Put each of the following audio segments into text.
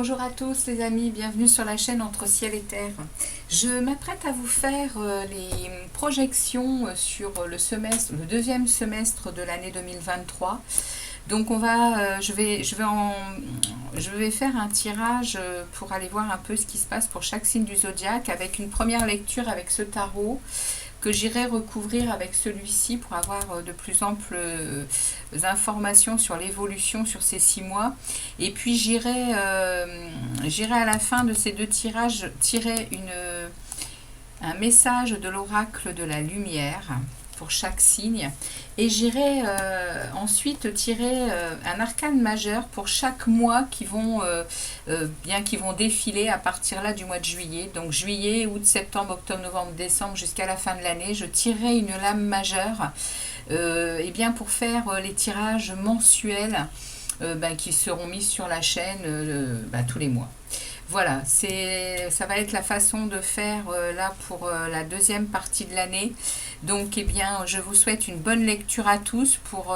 Bonjour à tous les amis, bienvenue sur la chaîne Entre Ciel et Terre. Je m'apprête à vous faire les projections sur le semestre, le deuxième semestre de l'année 2023. Donc je vais faire un tirage pour aller voir un peu ce qui se passe pour chaque signe du zodiaque avec une première lecture avec ce tarot que j'irai recouvrir avec celui-ci pour avoir de plus amples informations sur l'évolution sur ces 6 mois. Et puis j'irai à la fin de ces deux tirages tirer un message de l'oracle de la lumière pour chaque signe. Et j'irai ensuite tirer un arcane majeur pour chaque mois qui vont défiler à partir là du mois de juillet. Donc juillet, août, septembre, octobre, novembre, décembre jusqu'à la fin de l'année. Je tirerai une lame majeure pour faire les tirages mensuels qui seront mis sur la chaîne tous les mois. Voilà, ça va être la façon de faire là pour la deuxième partie de l'année. Donc, je vous souhaite une bonne lecture à tous pour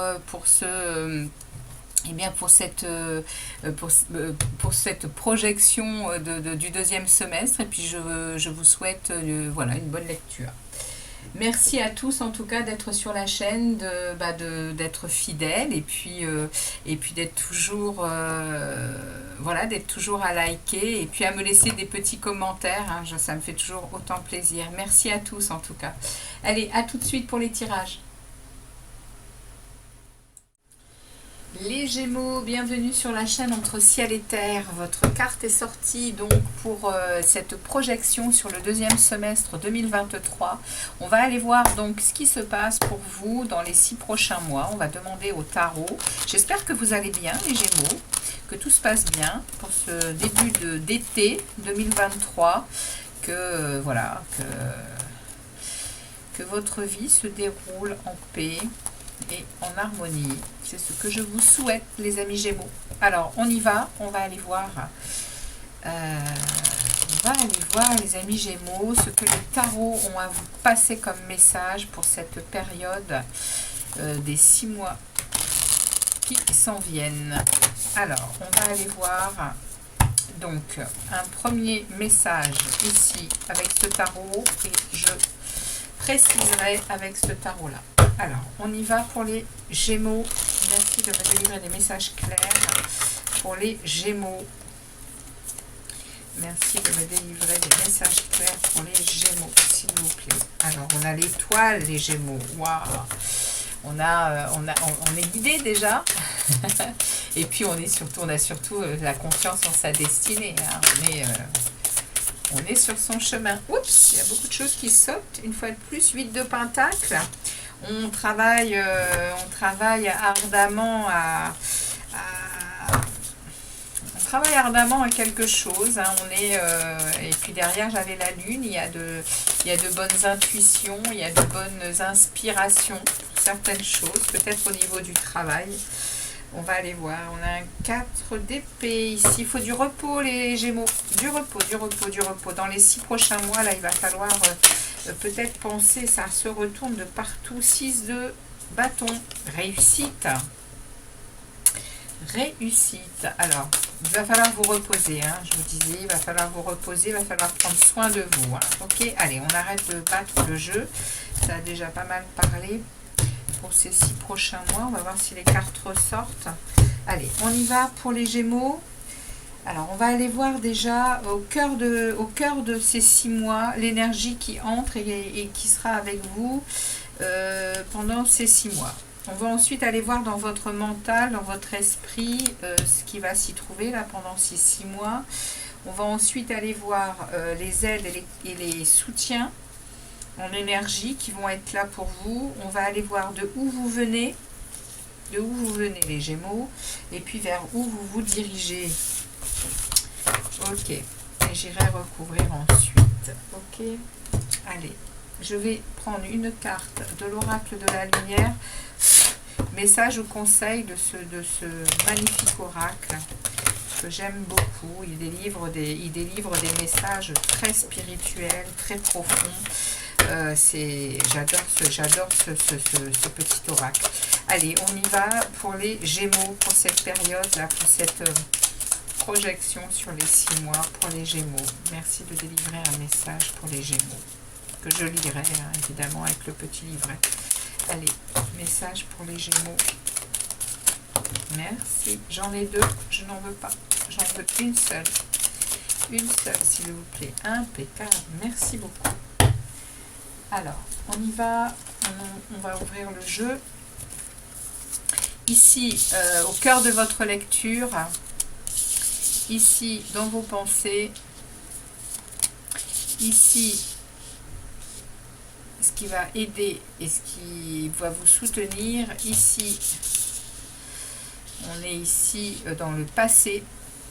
cette projection du deuxième semestre. Et puis, je vous souhaite une bonne lecture. Merci à tous en tout cas d'être sur la chaîne, d'être fidèles et puis d'être toujours d'être toujours à liker et puis à me laisser des petits commentaires, hein, ça me fait toujours autant plaisir. Merci à tous en tout cas. Allez, à tout de suite pour les tirages. Les Gémeaux, bienvenue sur la chaîne Entre Ciel et Terre. Votre carte est sortie donc pour cette projection sur le deuxième semestre 2023. On va aller voir donc ce qui se passe pour vous dans les 6 prochains mois. On va demander au tarot. J'espère que vous allez bien les Gémeaux, que tout se passe bien pour ce début d'été 2023, que votre vie se déroule en paix et en harmonie. C'est ce que je vous souhaite les amis Gémeaux. Alors on y va, on va aller voir les amis Gémeaux ce que les tarots ont à vous passer comme message pour cette période des 6 mois qui s'en viennent. Alors on va aller voir donc un premier message ici avec ce tarot et je préciserai avec ce tarot là. Alors, on y va pour les Gémeaux. Merci de me délivrer des messages clairs pour les Gémeaux. Merci de me délivrer des messages clairs pour les Gémeaux, s'il vous plaît. Alors, on a l'étoile, les Gémeaux. Waouh! On est guidé déjà. Et puis, on a surtout la confiance en sa destinée. Hein. On est sur son chemin. Oups, il y a beaucoup de choses qui sautent. Une fois de plus, 8 de pentacles. On travaille ardemment à quelque chose. Hein. Et puis derrière, j'avais la lune. Il y a de bonnes intuitions, il y a de bonnes inspirations pour certaines choses, peut-être au niveau du travail. On va aller voir. On a un 4 d'épée ici. Il faut du repos, les Gémeaux. Du repos. Dans les 6 prochains mois, là, il va falloir peut-être penser, ça se retourne de partout. 6 de bâton. Réussite. Alors, il va falloir vous reposer. Hein, je vous disais, il va falloir vous reposer. Il va falloir prendre soin de vous. Hein. Ok, allez, on arrête de battre le jeu. Ça a déjà pas mal parlé. Pour ces 6 prochains mois, on va voir si les cartes ressortent. Allez, on y va pour les Gémeaux. Alors, on va aller voir déjà au cœur de ces 6 mois, l'énergie qui entre et qui sera avec vous pendant ces 6 mois. On va ensuite aller voir dans votre mental, dans votre esprit, ce qui va s'y trouver là pendant ces 6 mois. On va ensuite aller voir les aides et les soutiens en énergie qui vont être là pour vous. On va aller voir de où vous venez les Gémeaux, et puis vers où vous vous dirigez. Ok, et j'irai recouvrir ensuite. Ok, allez, je vais prendre une carte de l'oracle de la lumière, message ou conseil de ce magnifique oracle que j'aime beaucoup. Il délivre des messages très spirituels, très profonds. J'adore ce petit oracle. Allez, on y va pour les Gémeaux, pour cette période là, pour projection sur les 6 mois pour les Gémeaux. Merci de délivrer un message pour les Gémeaux, que je lirai, hein, évidemment, avec le petit livret. Allez, message pour les Gémeaux. Merci. J'en ai 2, je n'en veux pas. J'en veux une seule. Une seule, s'il vous plaît. Impeccable. Merci beaucoup. Alors, on y va. On va ouvrir le jeu. Ici, au cœur de votre lecture, ici, dans vos pensées, ici, ce qui va aider et ce qui va vous soutenir, ici, on est ici dans le passé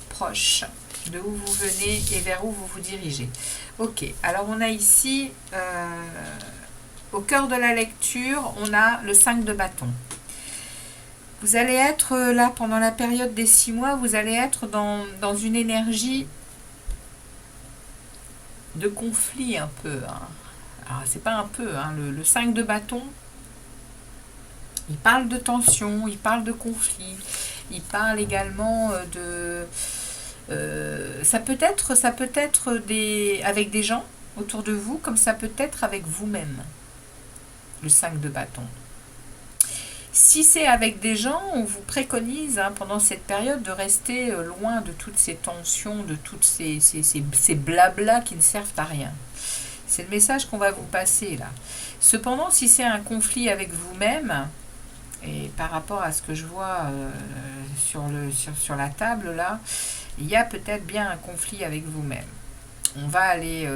proche, de où vous venez et vers où vous vous dirigez. Ok, alors on a ici, au cœur de la lecture, on a le 5 de bâton. Vous allez être là pendant la période des 6 mois, vous allez être dans une énergie de conflit un peu. Hein. Alors, c'est pas un peu, hein, le 5 de bâton, il parle de tension, il parle de conflit, il parle également de... ça peut être avec des gens autour de vous, comme ça peut être avec vous-même, le 5 de bâton. Si c'est avec des gens, on vous préconise hein, pendant cette période de rester loin de toutes ces tensions, de toutes ces blablas qui ne servent à rien. C'est le message qu'on va vous passer là. Cependant, si c'est un conflit avec vous-même, et par rapport à ce que je vois sur la table là, il y a peut-être bien un conflit avec vous-même. On va aller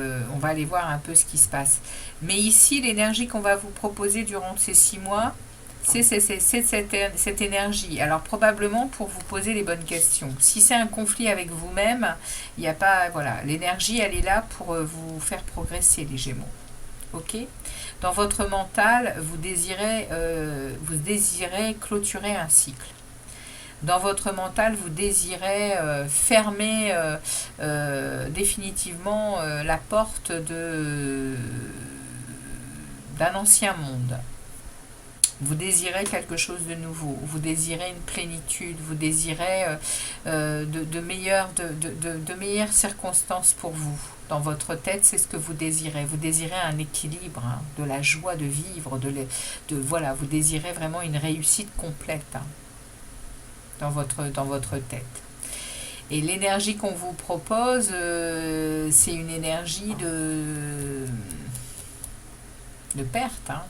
voir un peu ce qui se passe. Mais ici, l'énergie qu'on va vous proposer durant ces 6 mois, c'est cette énergie. Alors probablement pour vous poser les bonnes questions. Si c'est un conflit avec vous-même, il n'y a pas... Voilà, l'énergie, elle est là pour vous faire progresser, les Gémeaux. Ok ? Dans votre mental, vous désirez clôturer un cycle. Dans votre mental, vous désirez fermer définitivement la porte d'un ancien monde. Vous désirez quelque chose de nouveau, vous désirez une plénitude, vous désirez de meilleures circonstances pour vous. Dans votre tête, c'est ce que vous désirez. Vous désirez un équilibre, hein, de la joie de vivre, voilà, vous désirez vraiment une réussite complète hein, dans votre tête. Et l'énergie qu'on vous propose, c'est une énergie de perte, hein.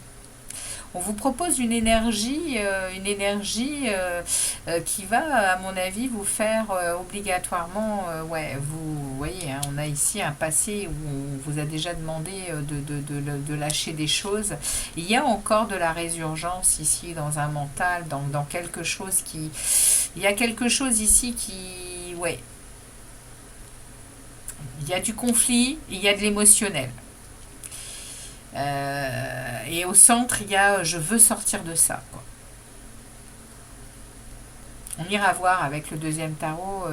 On vous propose une énergie qui va, à mon avis, vous faire obligatoirement, vous voyez, hein, on a ici un passé où on vous a déjà demandé de lâcher des choses. Il y a encore de la résurgence ici dans un mental, dans quelque chose qui... Il y a quelque chose ici qui... Ouais. Il y a du conflit, il y a de l'émotionnel. Et au centre, il y a je veux sortir de ça, quoi. On ira voir avec le deuxième tarot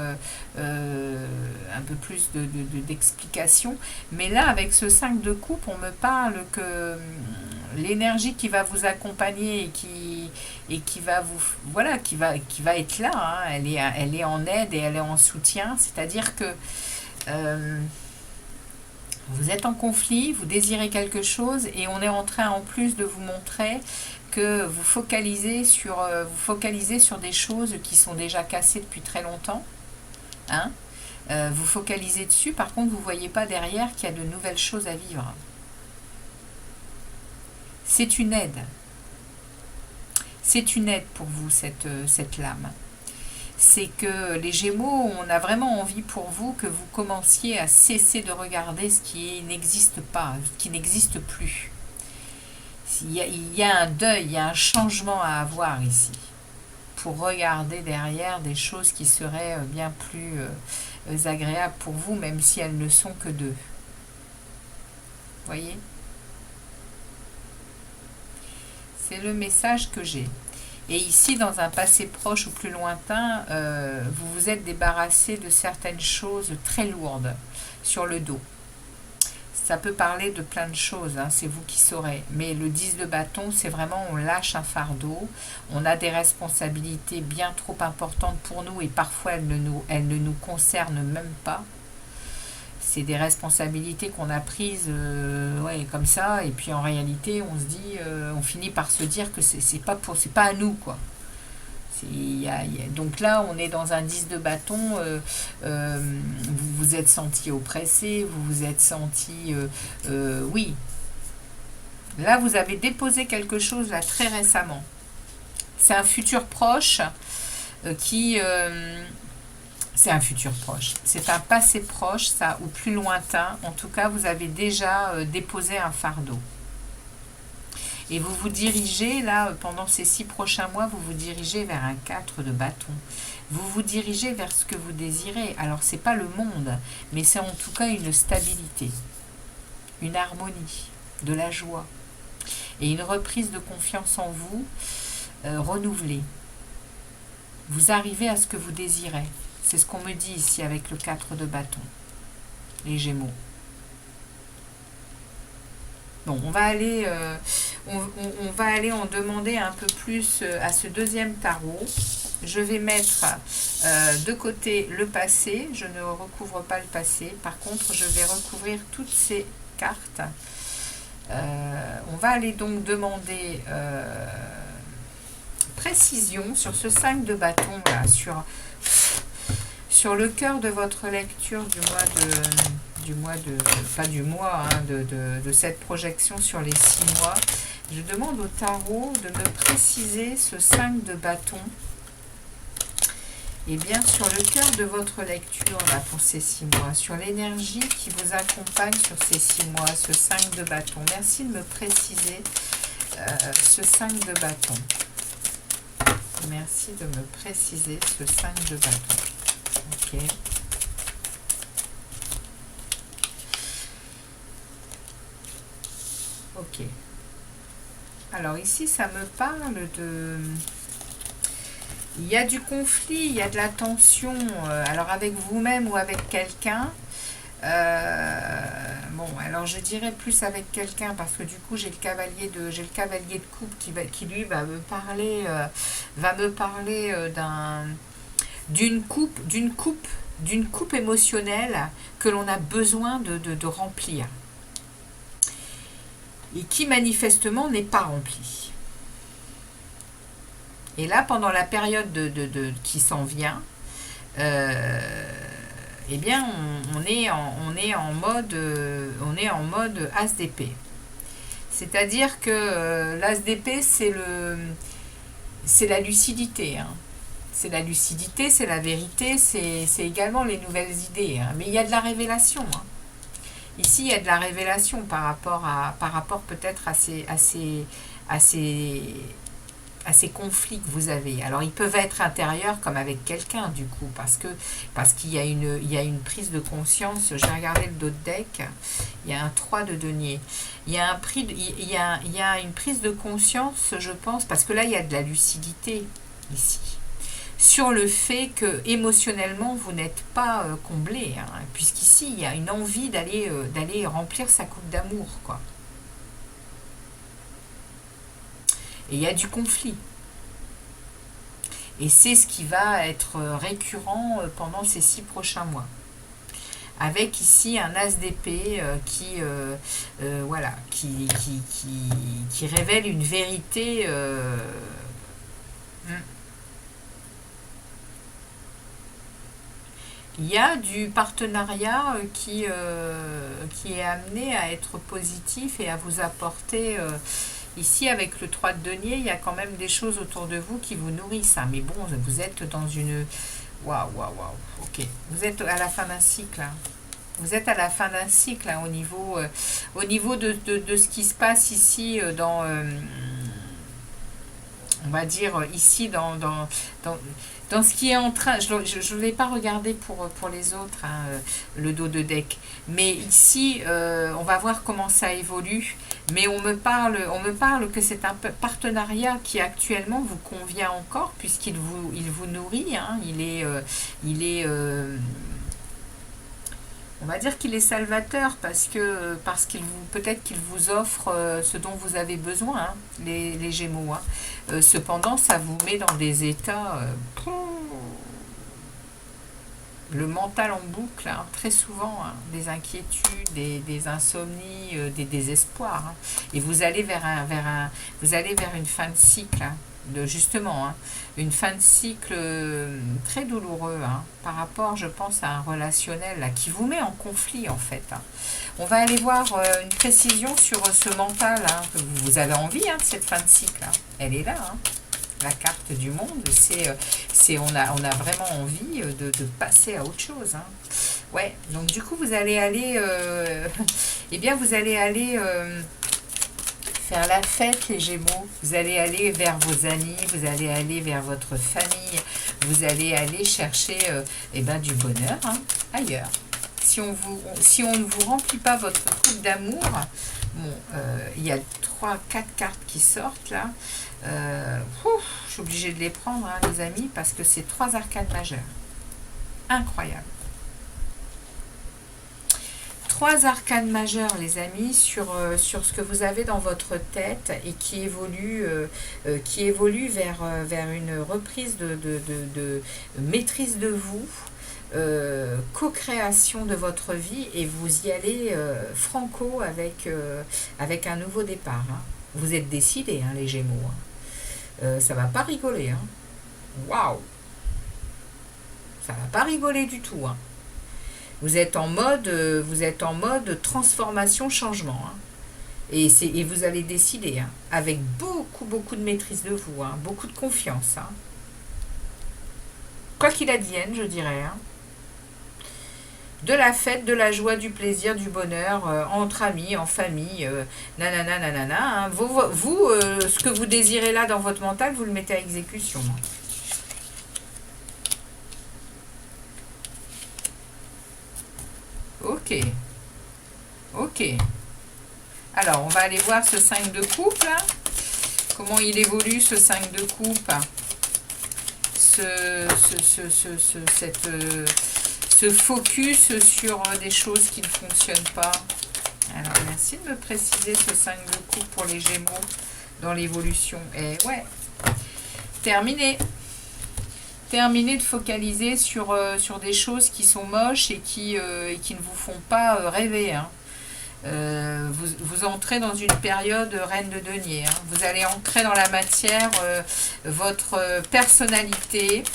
un peu plus d'explications. Mais là, avec ce 5 de coupe, on me parle que l'énergie qui va vous accompagner et qui va vous... Voilà, qui va être là. Hein, elle est en aide et elle est en soutien. C'est-à-dire que... vous êtes en conflit, vous désirez quelque chose et on est en train en plus de vous montrer que vous focalisez sur des choses qui sont déjà cassées depuis très longtemps. Hein, vous focalisez dessus, par contre vous ne voyez pas derrière qu'il y a de nouvelles choses à vivre. C'est une aide. C'est une aide pour vous, cette lame. C'est que les Gémeaux, on a vraiment envie pour vous que vous commenciez à cesser de regarder ce qui n'existe pas, ce qui n'existe plus. Il y a un deuil, il y a un changement à avoir ici, pour regarder derrière des choses qui seraient bien plus agréables pour vous, même si elles ne sont que deux. Voyez ? C'est le message que j'ai. Et ici, dans un passé proche ou plus lointain, vous vous êtes débarrassé de certaines choses très lourdes sur le dos. Ça peut parler de plein de choses, hein, c'est vous qui saurez. Mais le 10 de bâton, c'est vraiment on lâche un fardeau, on a des responsabilités bien trop importantes pour nous et parfois elles ne nous concernent même pas. C'est des responsabilités qu'on a prises ouais, comme ça, et puis en réalité, on se dit, on finit par se dire que c'est pas à nous, quoi. Donc là, on est dans un 10 de bâton, vous vous êtes senti oppressé, vous vous êtes senti... oui. Là, vous avez déposé quelque chose là très récemment. C'est un futur proche qui... c'est un futur proche. C'est un passé proche, ça, ou plus lointain. En tout cas, vous avez déjà déposé un fardeau. Et vous vous dirigez, là, pendant ces 6 prochains mois, vous vous dirigez vers un 4 de bâton. Vous vous dirigez vers ce que vous désirez. Alors, c'est pas le monde, mais c'est en tout cas une stabilité, une harmonie, de la joie et une reprise de confiance en vous renouvelée. Vous arrivez à ce que vous désirez. C'est ce qu'on me dit ici avec le 4 de bâton, les Gémeaux. Bon, on va aller en demander un peu plus à ce deuxième tarot. Je vais mettre de côté le passé. Je ne recouvre pas le passé. Par contre, je vais recouvrir toutes ces cartes. On va aller donc demander précision sur ce 5 de bâton, là, sur le cœur de votre lecture de cette projection sur les 6 mois. Je demande au tarot de me préciser ce 5 de bâton. Et bien sur le cœur de votre lecture là, pour ces 6 mois, sur l'énergie qui vous accompagne sur ces 6 mois, ce 5 de bâton. Merci de me préciser ce 5 de bâton. Merci de me préciser ce 5 de bâton. Ok. Ok. Alors ici, ça me parle de... Il y a du conflit, il y a de la tension, alors avec vous-même ou avec quelqu'un. Bon, alors je dirais plus avec quelqu'un parce que du coup j'ai le cavalier de coupe qui lui va me parler, d'une coupe émotionnelle que l'on a besoin de remplir et qui manifestement n'est pas remplie. Et là, pendant la période qui s'en vient, eh bien, on est en mode As d'épée. C'est-à-dire que l'As d'épée, c'est la lucidité. Hein. C'est la lucidité, c'est la vérité, c'est également les nouvelles idées. Hein. Mais il y a de la révélation. Hein. Ici, il y a de la révélation par rapport peut-être à ces conflits que vous avez. Alors, ils peuvent être intérieurs comme avec quelqu'un, du coup, parce qu'il y a une prise de conscience. Je vais regarder le dos de deck. Il y a un 3 de denier. Il y a une prise de conscience, je pense, parce que là, il y a de la lucidité, ici, sur le fait que émotionnellement vous n'êtes pas comblé, hein, puisqu'ici il y a une envie d'aller remplir sa coupe d'amour, quoi. Et il y a du conflit. Et c'est ce qui va être récurrent pendant ces 6 prochains mois. Avec ici un as d'épée qui révèle une vérité. Il y a du partenariat qui est amené à être positif et à vous apporter... ici, avec le 3 de denier, il y a quand même des choses autour de vous qui vous nourrissent. Hein. Mais bon, vous êtes dans une... Waouh. Ok. Vous êtes à la fin d'un cycle. Hein. Vous êtes à la fin d'un cycle hein, au niveau de ce qui se passe ici dans... on va dire ici dans ce qui est en train, je ne vais pas regarder pour les autres, hein, le dos de deck, mais ici, on va voir comment ça évolue, mais on me parle que c'est un partenariat qui actuellement vous convient encore, puisqu'il vous nourrit, hein, il est On va dire qu'il est salvateur parce qu'il vous peut-être qu'il vous offre ce dont vous avez besoin, hein, les Gémeaux. Hein. Cependant, ça vous met dans des états le mental en boucle, hein, très souvent, hein, des inquiétudes, des insomnies, des désespoirs. Hein. Et vous allez vous allez vers une fin de cycle, hein, justement, hein, une fin de cycle très douloureux, hein, par rapport, je pense, à un relationnel là, qui vous met en conflit, en fait. Hein. On va aller voir une précision sur ce mental, hein, que vous avez envie, hein, de cette fin de cycle. Hein. Elle est là, hein. La carte du monde, on a vraiment envie de passer à autre chose. Hein. Ouais, donc du coup, vous allez aller, eh bien, vous allez aller faire la fête, les Gémeaux. Vous allez aller vers vos amis, vous allez aller vers votre famille, vous allez aller chercher eh ben, du bonheur, hein, ailleurs. Si on ne vous remplit pas votre coupe d'amour, bon, il y a 3-4 cartes qui sortent là. Je suis obligée de les prendre, hein, les amis, parce que c'est 3 arcanes majeures. Incroyable. 3 arcanes majeures, les amis, sur ce que vous avez dans votre tête et qui évolue vers une reprise de maîtrise de vous, co-création de votre vie, et vous y allez franco avec un nouveau départ. Hein. Vous êtes décidés, hein, les Gémeaux. Hein. Ça va pas rigoler. Hein. Waouh! Ça va pas rigoler du tout. Hein. Vous êtes en mode transformation, changement. Hein. Et vous allez décider, hein, avec beaucoup de maîtrise de vous, hein, beaucoup de confiance. Hein. Quoi qu'il advienne, je dirais. Hein. De la fête, de la joie, du plaisir, du bonheur, entre amis, en famille, nanana, nanana. Hein. Ce que vous désirez là dans votre mental, vous le mettez à exécution. Ok. Ok. Alors, on va aller voir ce 5 de coupe, là. Comment il évolue, ce 5 de coupe. Ce focus sur des choses qui ne fonctionnent pas. Alors, merci de me préciser ce 5 de coupe pour les Gémeaux dans l'évolution. Et ouais, terminé. Terminé de focaliser sur des choses qui sont moches et qui ne vous font pas rêver. Hein. Vous entrez dans une période reine de denier. Hein. Vous allez ancrer dans la matière votre personnalité.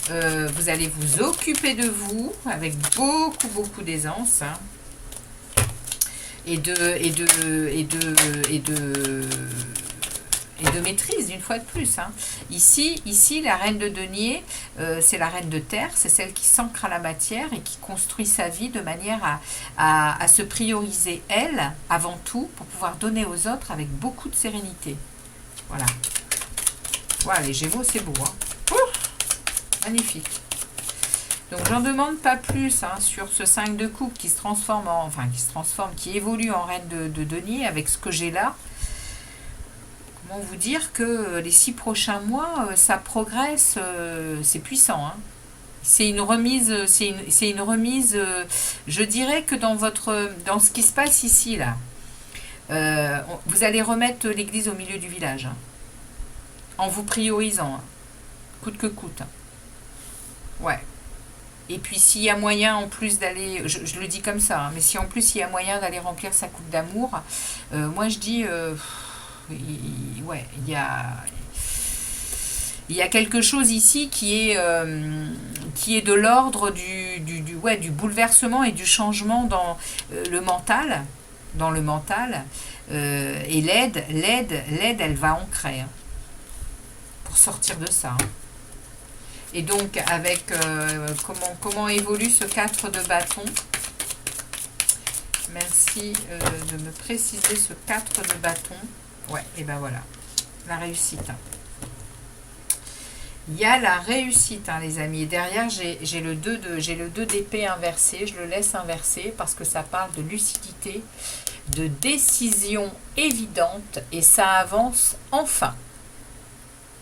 Vous allez vous occuper de vous avec beaucoup d'aisance, hein, et de maîtrise, une fois de plus. Hein. Ici, la reine de denier, c'est la reine de terre, c'est celle qui s'ancre à la matière et qui construit sa vie de manière à se prioriser elle avant tout pour pouvoir donner aux autres avec beaucoup de sérénité. Voilà. Voilà, les Gémeaux, c'est beau. Hein. Magnifique. Donc j'en demande pas plus, hein, sur ce 5 de coupe qui se transforme qui évolue en reine de denier avec ce que j'ai là. Comment vous dire que les 6 prochains mois, ça progresse, c'est puissant. Hein. C'est une remise, je dirais que dans ce qui se passe ici là, vous allez remettre l'église au milieu du village, hein, en vous priorisant, hein, coûte que coûte. Hein. Ouais. Et puis s'il y a moyen en plus d'aller, je le dis comme ça, hein, mais si en plus il y a moyen d'aller remplir sa coupe d'amour, moi je dis, ouais, il y a quelque chose ici qui est de l'ordre du bouleversement et du changement dans le mental, et l'aide, elle va ancrer, hein, pour sortir de ça. Hein. Et donc, avec comment évolue ce 4 de bâton. Merci de me préciser ce 4 de bâton. Ouais, et ben voilà, la réussite. Hein. Il y a la réussite, hein, les amis. Et derrière, j'ai le 2 d'épée inversé. Je le laisse inversé parce que ça parle de lucidité, de décision évidente. Et ça avance enfin.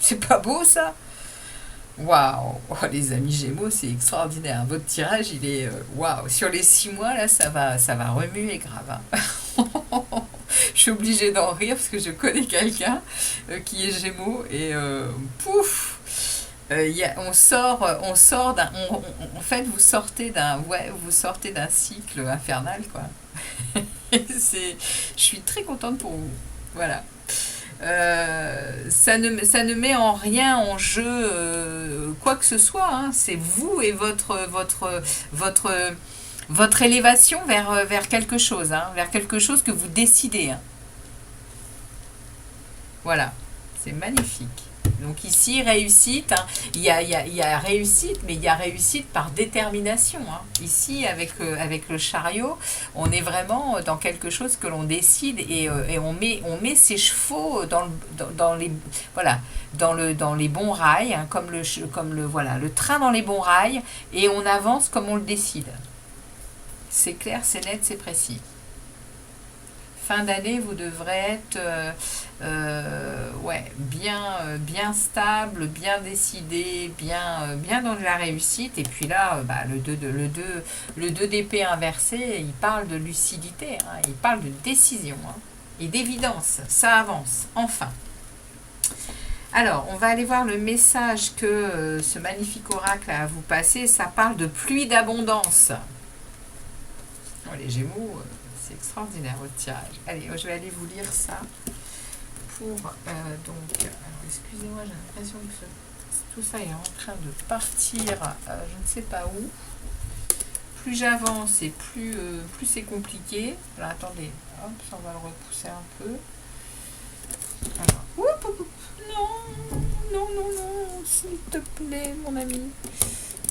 C'est pas beau, ça ? Waouh! Oh, les amis Gémeaux, c'est extraordinaire. Votre tirage, il est waouh! Sur les 6 mois, là, ça va remuer grave, hein. Je suis obligée d'en rire parce que je connais quelqu'un qui est Gémeaux et pouf! On sort d'un, en fait, vous sortez d'un cycle infernal, quoi. Je suis très contente pour vous. Voilà. Ça ne met en rien en jeu quoi que ce soit, hein. C'est vous et votre, votre élévation vers quelque chose, hein, vers quelque chose que vous décidez, hein. Voilà, c'est magnifique. Donc ici, réussite, hein. Il y a réussite, mais il y a réussite par détermination, hein. Ici, avec le chariot, on est vraiment dans quelque chose que l'on décide et on met ses chevaux dans les, voilà, dans les bons rails, hein, voilà, le train dans les bons rails, et on avance comme on le décide. C'est clair, c'est net, c'est précis. Fin d'année, vous devrez être ouais, bien stable, bien décidé, bien dans de la réussite. Et puis là, bah, le 2 d'épée inversé, il parle de lucidité, hein, il parle de décision, hein, et d'évidence. Ça avance, enfin. Alors, on va aller voir le message que ce magnifique oracle a à vous passer. Ça parle de pluie d'abondance. Oh, les Gémeaux, c'est extraordinaire votre tirage. Allez, je vais aller vous lire ça pour donc. Alors, excusez-moi, j'ai l'impression que tout ça est en train de partir, je ne sais pas où. Plus j'avance et plus c'est compliqué. Alors, attendez, hop, ça, on va le repousser un peu. Alors, non, s'il te plaît, mon ami.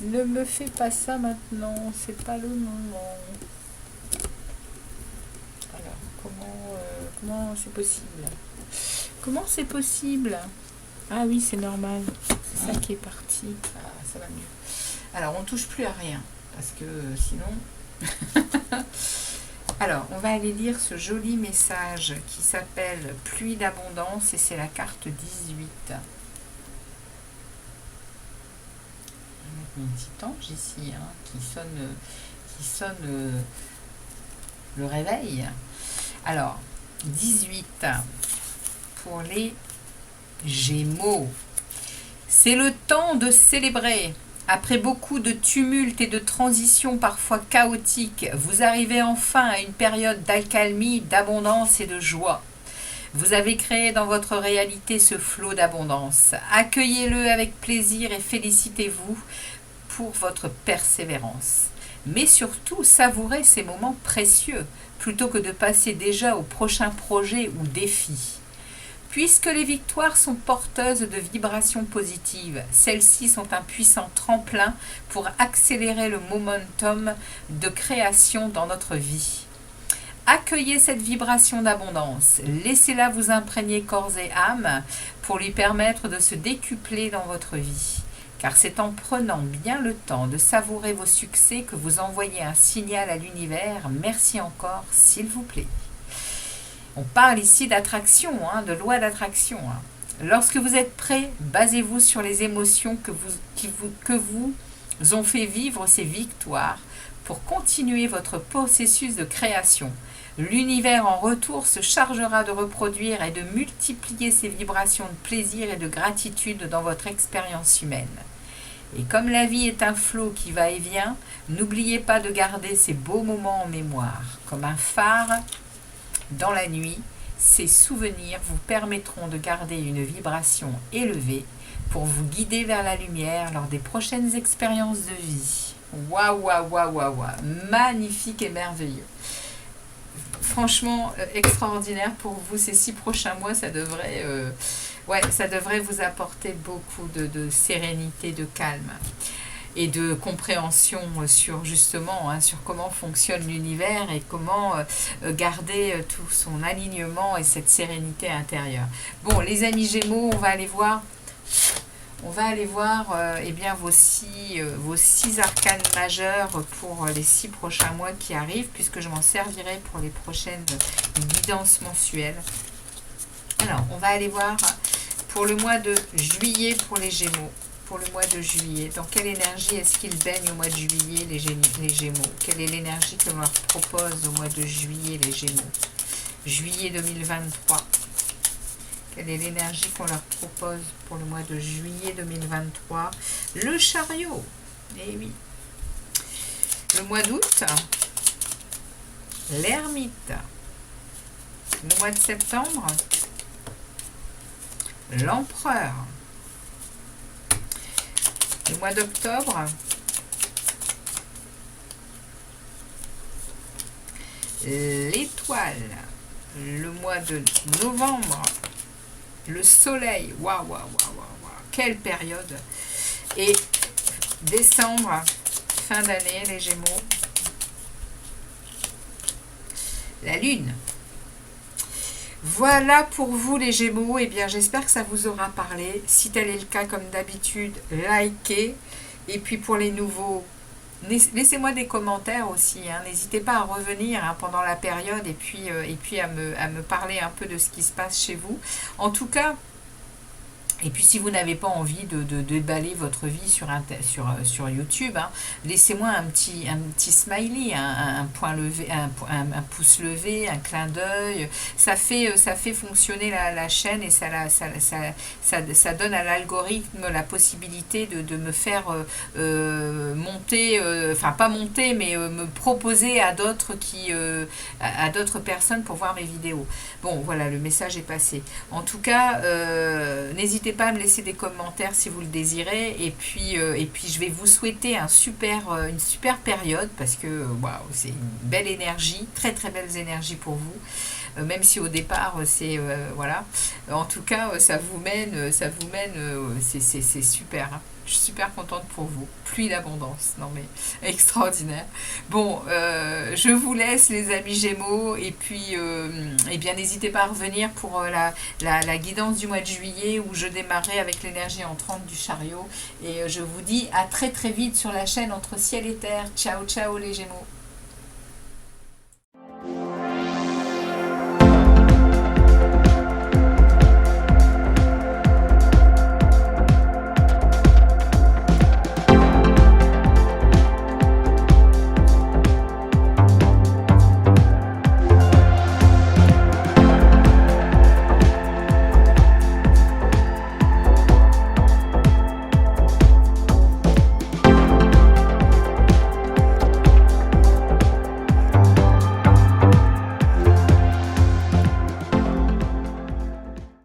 Ne me fais pas ça maintenant, c'est pas le moment. Comment c'est possible? Comment c'est possible? Ah oui, c'est normal. C'est ça qui est parti. Ah, ça va mieux. Alors, on touche plus à rien. Parce que sinon... Alors, on va aller lire ce joli message qui s'appelle Pluie d'abondance et c'est la carte 18. Je vais mettre mon petit ange ici, hein, qui sonne le réveil. Alors, 18 pour les Gémeaux. C'est le temps de célébrer. Après beaucoup de tumulte et de transitions parfois chaotiques, vous arrivez enfin à une période d'accalmie, d'abondance et de joie. Vous avez créé dans votre réalité ce flot d'abondance. Accueillez-le avec plaisir et félicitez-vous pour votre persévérance. Mais surtout, savourez ces moments précieux plutôt que de passer déjà au prochain projet ou défi. Puisque les victoires sont porteuses de vibrations positives, celles-ci sont un puissant tremplin pour accélérer le momentum de création dans notre vie. Accueillez cette vibration d'abondance, laissez-la vous imprégner corps et âme pour lui permettre de se décupler dans votre vie. Car c'est en prenant bien le temps de savourer vos succès que vous envoyez un signal à l'univers. Merci encore, s'il vous plaît. On parle ici d'attraction, hein, de loi d'attraction, hein. Lorsque vous êtes prêt, basez-vous sur les émotions que vous ont fait vivre ces victoires pour continuer votre processus de création. L'univers en retour se chargera de reproduire et de multiplier ces vibrations de plaisir et de gratitude dans votre expérience humaine. Et comme la vie est un flot qui va et vient, n'oubliez pas de garder ces beaux moments en mémoire. Comme un phare dans la nuit, ces souvenirs vous permettront de garder une vibration élevée pour vous guider vers la lumière lors des prochaines expériences de vie. Waouh, waouh, waouh, waouh, waouh. Magnifique et merveilleux. Franchement, extraordinaire pour vous. Ces 6 prochains mois, ça devrait vous apporter beaucoup de sérénité, de calme et de compréhension sur justement, hein, sur comment fonctionne l'univers et comment garder tout son alignement et cette sérénité intérieure. Bon, les amis Gémeaux, on va aller voir eh bien, vos six arcanes majeures pour les 6 prochains mois qui arrivent, puisque je m'en servirai pour les prochaines guidances mensuelles. Alors, on va aller voir pour le mois de juillet pour les Gémeaux. pour le mois de juillet. Dans quelle énergie est-ce qu'ils baignent au mois de juillet, les Gémeaux? Quelle est l'énergie que l'on leur propose au mois de juillet, les Gémeaux? Juillet 2023. Quelle est l'énergie qu'on leur propose pour le mois de juillet 2023? Le chariot. Eh oui. Le mois d'août, l'ermite. Le mois de septembre, l'empereur. Le mois d'octobre, l'étoile. Le mois de novembre, le soleil. Waouh, waouh, waouh, waouh, quelle période. Et décembre, fin d'année, les Gémeaux, la lune. Voilà pour vous les Gémeaux. Eh bien, j'espère que ça vous aura parlé. Si tel est le cas, comme d'habitude, likez. Et puis pour les nouveaux, laissez-moi des commentaires aussi. N'hésitez pas à revenir pendant la période et puis à me parler un peu de ce qui se passe chez vous. En tout cas, et puis si vous n'avez pas envie de déballer votre vie sur YouTube, laissez-moi un petit smiley, un point levé, un pouce levé, un clin d'œil. Ça fait fonctionner la chaîne et ça donne à l'algorithme la possibilité de me faire monter, enfin pas monter, mais me proposer à d'autres personnes pour voir mes vidéos. Bon, voilà, le message est passé. En tout cas, n'hésitez pas à me laisser des commentaires si vous le désirez. Et puis je vais vous souhaiter une super période parce que waouh, c'est une belle énergie, très très belles énergies pour vous. Même si au départ c'est voilà. En tout cas, ça vous mène, c'est super. Je suis super contente pour vous. Pluie d'abondance. Non mais extraordinaire. Bon, je vous laisse les amis Gémeaux. Et puis, eh bien, n'hésitez pas à revenir pour la guidance du mois de juillet où je démarrais avec l'énergie entrante du chariot. Et je vous dis à très très vite sur la chaîne Entre ciel et terre. Ciao, ciao les Gémeaux.